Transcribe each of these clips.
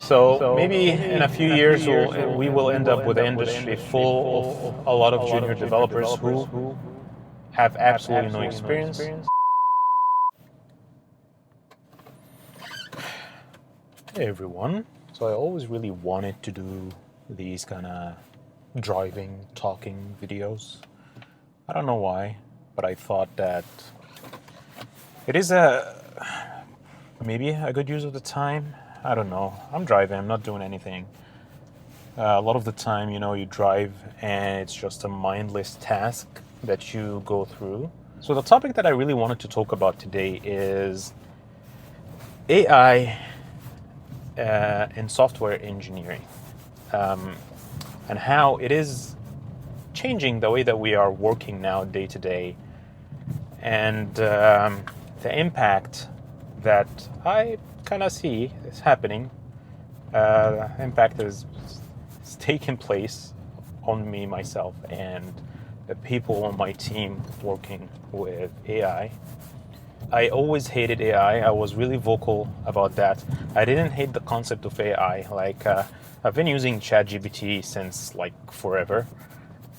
So maybe in a few years we will end up with an industry full of a lot of junior developers who have absolutely no experience. Hey everyone. So I always really wanted to do these kind of driving, talking videos. I don't know why, but I thought that it is maybe a good use of the time. I don't know. I'm driving, I'm not doing anything. A lot of the time, you drive and it's just a mindless task that you go through. So the topic that I really wanted to talk about today is AI in software engineering, and how it is changing the way that we are working now day to day, and the impact that I kind of see is happening. Impact is taking place on me, myself, and the people on my team working with AI. I always hated AI. I was really vocal about that. I didn't hate the concept of AI. I've been using ChatGPT since forever,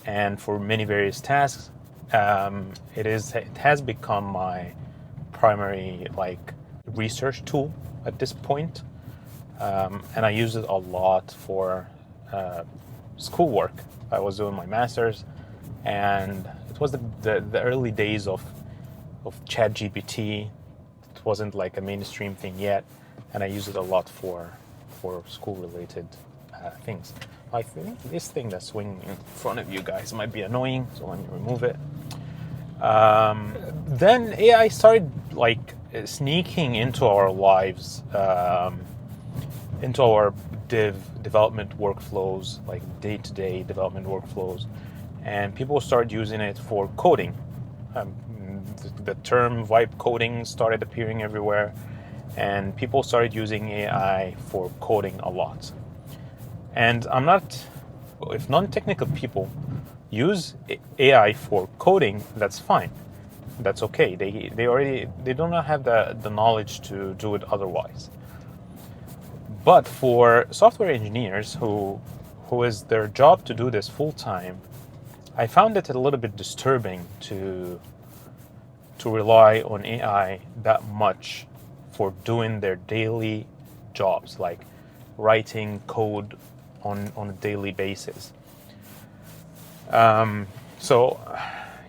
and for many various tasks. It has become my primary research tool at this point, and I use it a lot for schoolwork. I was doing my master's, and it was the early days of ChatGPT. It wasn't like a mainstream thing yet, and I use it a lot for school-related things. I think this thing that's swinging in front of you guys might be annoying, so let me remove it. Then AI started sneaking into our lives, into our development workflows, like day-to-day development workflows, and people started using it for coding. The term vibe coding started appearing everywhere, and people started using AI for coding a lot. And if non-technical people use AI for coding, that's fine. That's okay. They do not have the knowledge to do it otherwise. But for software engineers who is their job to do this full time, I found it a little bit disturbing to rely on AI that much for doing their daily jobs, like writing code on a daily basis.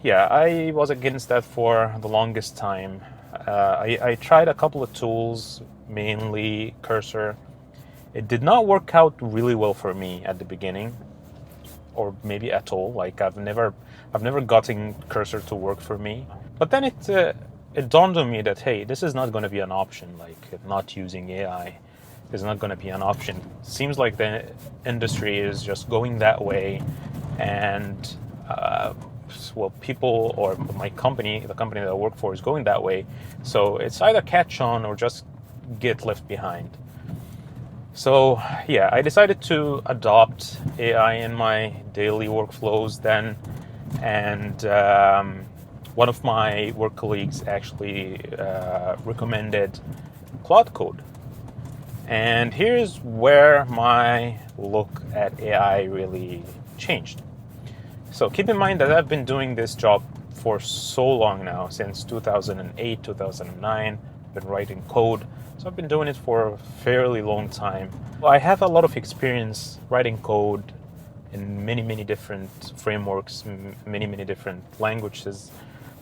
Yeah, I was against that for the longest time. I tried a couple of tools, mainly Cursor. It did not work out really well for me at the beginning, or maybe at all. I've never gotten Cursor to work for me. But then it dawned on me that, hey, this is not going to be an option. Not using AI is not going to be an option. Seems like the industry is just going that way, and people or my company, the company that I work for, is going that way. So it's either catch on or just get left behind. So yeah, I decided to adopt AI in my daily workflows then, and one of my work colleagues actually recommended Claude Code. And here's where my look at AI really changed. So keep in mind that I've been doing this job for so long now, since 2008, 2009, been writing code. So I've been doing it for a fairly long time. I have a lot of experience writing code in many, many different frameworks, many, many different languages.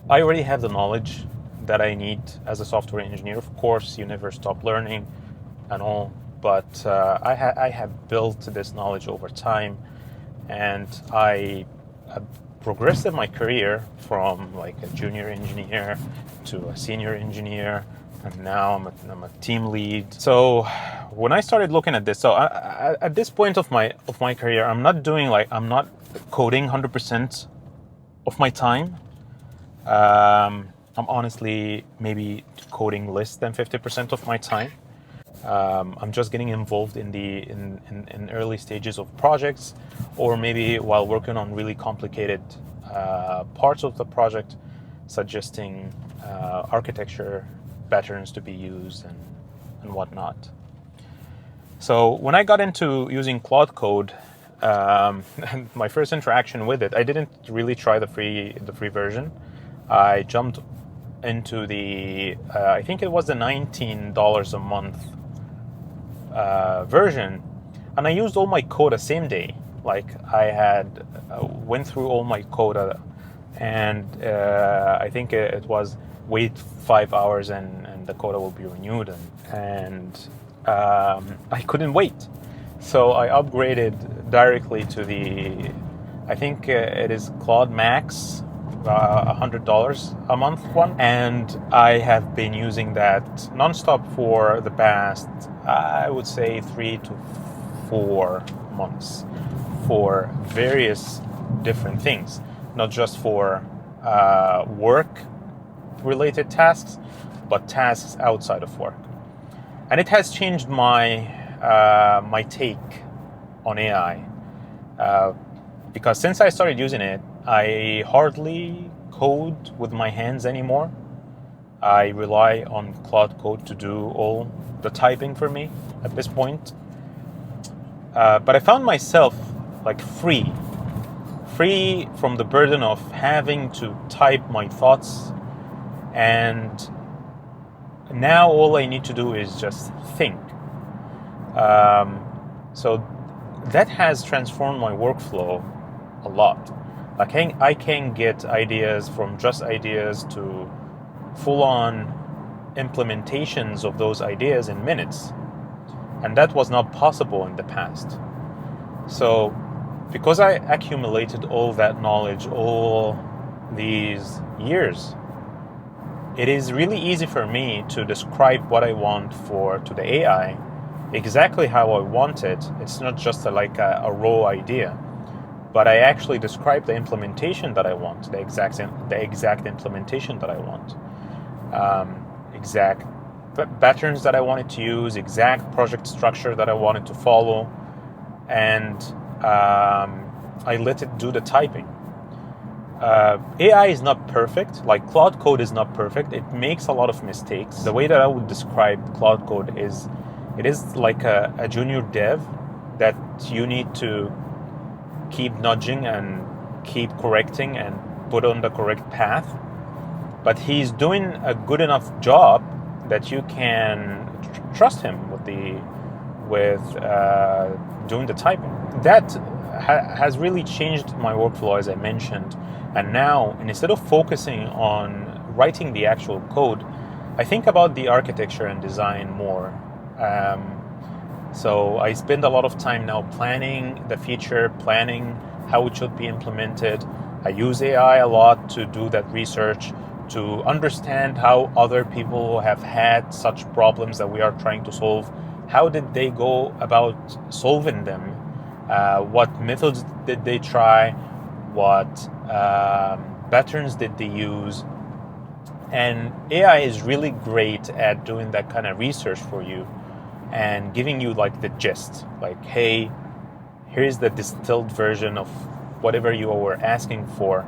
I already have the knowledge that I need as a software engineer. Of course, you never stop learning and all, but I have built this knowledge over time, and I progressed in my career from a junior engineer to a senior engineer, and now I'm a team lead. So when I started looking at this, at this point of my career, I'm not coding 100% of my time. I'm honestly maybe coding less than 50% of my time. I'm just getting involved in early stages of projects, or maybe while working on really complicated parts of the project, suggesting architecture patterns to be used and whatnot. So when I got into using Claude Code, my first interaction with it, I didn't really try the free version. I jumped into the I think it was the $19 a month version, and I used all my code the same day. Like I had went through all my code, and I think it was wait 5 hours and the quota will be renewed, and I couldn't wait, so I upgraded directly to the, I think it is Claude Max, $100 a month one, and I have been using that nonstop for the past, I would say, 3 to 4 months for various different things, not just for work related tasks, but tasks outside of work. And it has changed my my take on AI, because since I started using it, I hardly code with my hands anymore. I rely on Claude Code to do all the typing for me at this point. But I found myself like free from the burden of having to type my thoughts, and now all I need to do is just think. So that has transformed my workflow a lot. Like I can get ideas from just ideas to full-on implementations of those ideas in minutes, and that was not possible in the past. So because I accumulated all that knowledge all these years, it is really easy for me to describe what I want to the AI exactly how I want it. It's not just a raw idea, but I actually describe the implementation that I want, the exact implementation that I want, exact patterns that I wanted to use, exact project structure that I wanted to follow, and I let it do the typing. AI is not perfect. Like Claude Code is not perfect. It makes a lot of mistakes. The way that I would describe Claude Code is, it is like a junior dev that you need to keep nudging and keep correcting and put on the correct path. But he's doing a good enough job that you can trust him with doing the typing. That has really changed my workflow, as I mentioned. And now, instead of focusing on writing the actual code, I think about the architecture and design more. So I spend a lot of time now planning the feature, planning how it should be implemented. I use AI a lot to do that research, to understand how other people have had such problems that we are trying to solve. How did they go about solving them? What methods did they try? What patterns did they use? And AI is really great at doing that kind of research for you and giving you like the gist, like, hey, here's the distilled version of whatever you were asking for.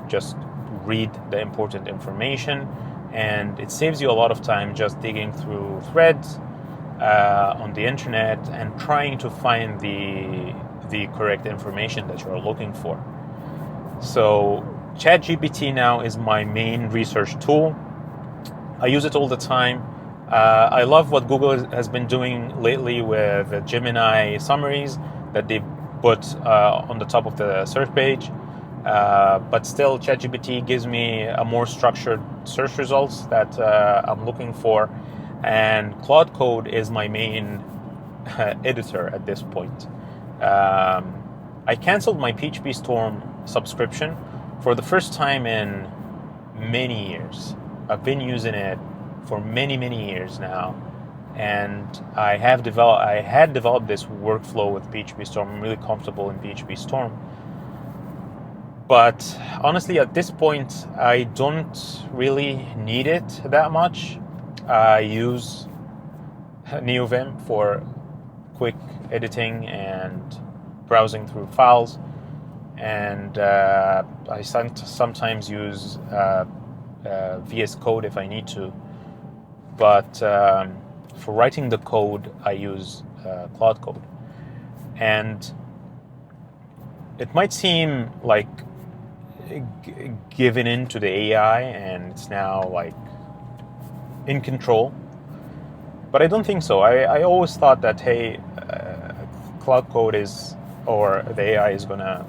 Just read the important information, and it saves you a lot of time just digging through threads on the internet and trying to find the correct information that you're looking for. So ChatGPT now is my main research tool. I use it all the time. I love what Google has been doing lately with Gemini summaries that they put on the top of the search page. But still, ChatGPT gives me a more structured search results that I'm looking for. And Claude Code is my main editor at this point. I canceled my PHP Storm subscription for the first time in many years. I've been using it for many years now, and I had developed this workflow with PHP Storm. I'm really comfortable in PHP Storm. But honestly, at this point, I don't really need it that much. I use NeoVim for quick editing and browsing through files, and I sometimes use VS Code if I need to. But for writing the code, I use Claude Code. And it might seem like giving in to the AI and it's now like in control, but I don't think so. I always thought that, hey, Claude Code or the AI is gonna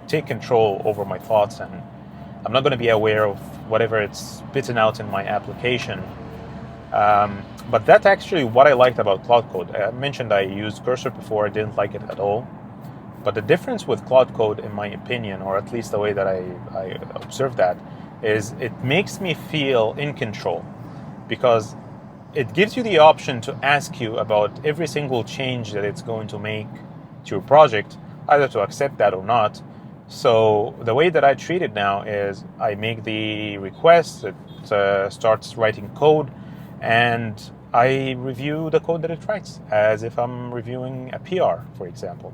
take control over my thoughts, and I'm not gonna be aware of whatever it's spitting out in my application. But that's actually what I liked about Claude Code. I mentioned I used Cursor before. I didn't like it at all. But the difference with Claude Code, in my opinion, or at least the way that I observe that, is it makes me feel in control, because it gives you the option to ask you about every single change that it's going to make to your project, either to accept that or not. So the way that I treat it now is I make the request, it starts writing code, and I review the code that it writes as if I'm reviewing a PR, for example.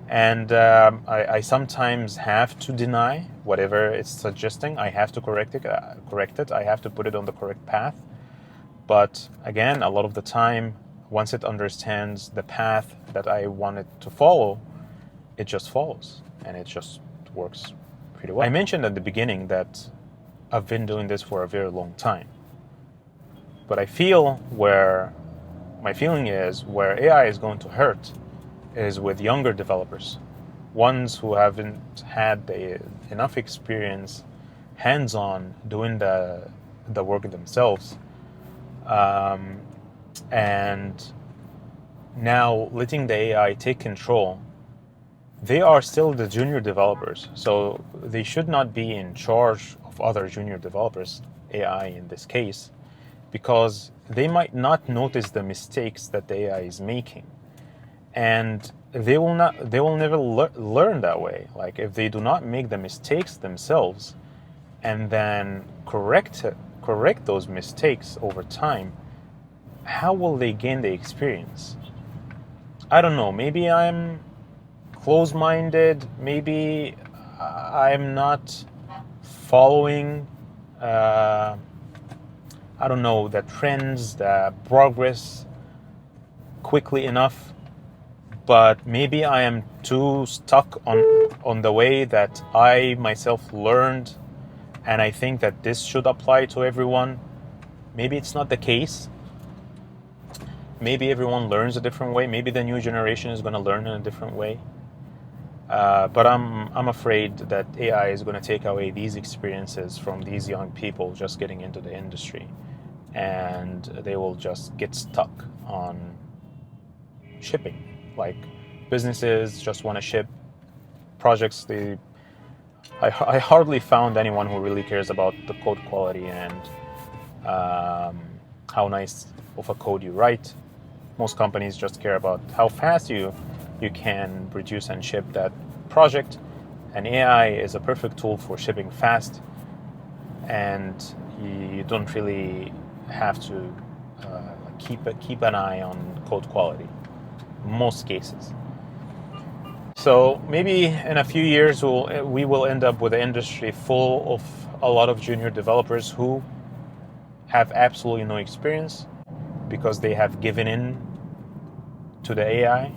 And I sometimes have to deny whatever it's suggesting. I have to correct it. I have to put it on the correct path. But again, a lot of the time, once it understands the path that I want it to follow, it just follows, and it just works pretty well. I mentioned at the beginning that I've been doing this for a very long time. But I feel my feeling is where AI is going to hurt is with younger developers, ones who haven't had enough experience hands-on doing the work themselves, and now letting the AI take control. They are still the junior developers, so they should not be in charge of other junior developers, AI in this case, because they might not notice the mistakes that the AI is making. And they will never learn that way. Like, if they do not make the mistakes themselves and then correct those mistakes over time, how will they gain the experience? I don't know. Maybe I'm close-minded. Maybe I'm not following, I don't know, the trends, the progress quickly enough. But maybe I am too stuck on the way that I myself learned, and I think that this should apply to everyone. Maybe it's not the case. Maybe everyone learns a different way. Maybe the new generation is going to learn in a different way. But I'm afraid that AI is going to take away these experiences from these young people just getting into the industry, and they will just get stuck on shipping. Like, businesses just want to ship projects. I hardly found anyone who really cares about the code quality and how nice of a code you write. Most companies just care about how fast you can produce and ship that project. And AI is a perfect tool for shipping fast, and you don't really have to keep an eye on code quality. Most cases. So maybe in a few years we will end up with an industry full of a lot of junior developers who have absolutely no experience because they have given in to the AI,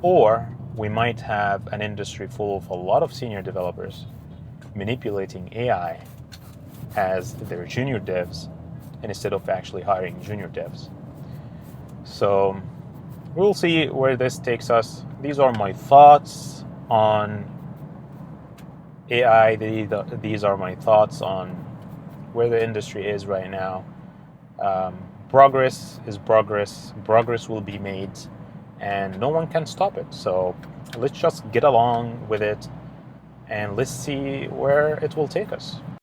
or we might have an industry full of a lot of senior developers manipulating AI as their junior devs instead of actually hiring junior devs. So we'll see where this takes us. These are my thoughts on AI. These are my thoughts on where the industry is right now. Progress is progress. Progress will be made, and no one can stop it. So let's just get along with it, and let's see where it will take us.